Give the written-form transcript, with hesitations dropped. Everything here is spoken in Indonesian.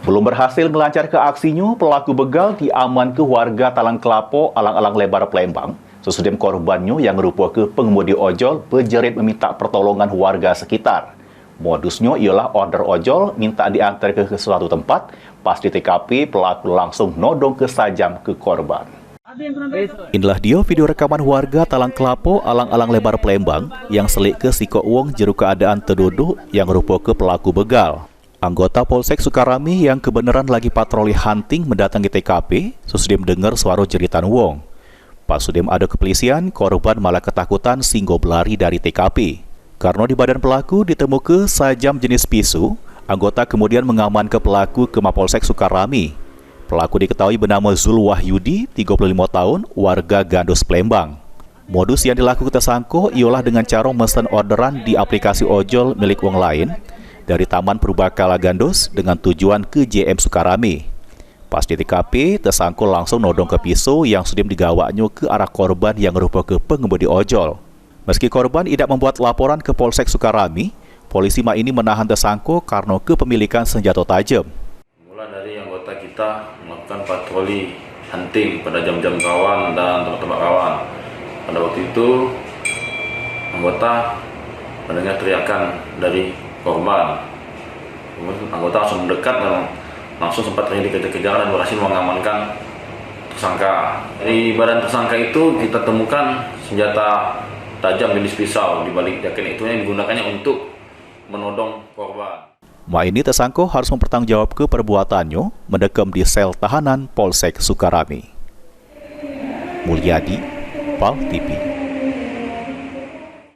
Belum berhasil melancarkan aksinya, pelaku begal diamankan warga Talang Kelapo, Alang-Alang Lebar, Palembang. Sesudah korbannya yang merupakan pengemudi ojol berjerit meminta pertolongan warga sekitar. Modusnya ialah order ojol minta diantar ke suatu tempat. Pas di TKP, pelaku langsung nodong kesajam ke korban. Inilah dia video rekaman warga Talang Kelapo, Alang-Alang Lebar, Palembang yang selik ke Siko Uang jeru keadaan terduduk yang merupakan pelaku begal. Anggota Polsek Sukarami yang kebenaran lagi patroli hunting mendatangi TKP sesudah mendengar suara jeritan Wong. Pas sudah ada kepolisian, korban malah ketakutan singgo berlari dari TKP. Karena di badan pelaku ditemukan sajam jenis pisau, anggota kemudian mengamankan pelaku ke Mapolsek Sukarami. Pelaku diketahui bernama Zul Wahyudi, 35 tahun, warga Gandos, Palembang. Modus yang dilakukan tersangka ialah dengan cara mesen orderan di aplikasi ojol milik wong lain dari Taman Purbakala Gandos dengan tujuan ke JM Sukarami. Pas di TKP, tersangka langsung nodong ke pisau yang sudah digawanya ke arah korban yang merupakan pengemudi ojol. Meski korban tidak membuat laporan ke Polsek Sukarami, polisi ini menahan tersangka karena kepemilikan senjata tajam. Mulai dari anggota kita melakukan patroli hunting pada jam-jam kawan dan tempat-tempat kawan. Pada waktu itu, anggota mendengar teriakan dari korban. Kemudian anggota langsung mendekat dan langsung sempat terjadi kejar-kejaran dan berhasil mengamankan tersangka. Di badan tersangka itu kita temukan senjata tajam jenis pisau di balik jaket itu yang digunakannya untuk menodong korban. Ini tersangka harus mempertanggungjawabkan perbuatannya mendekam di sel tahanan Polsek Sukarami. Mulyadi, PAL TV.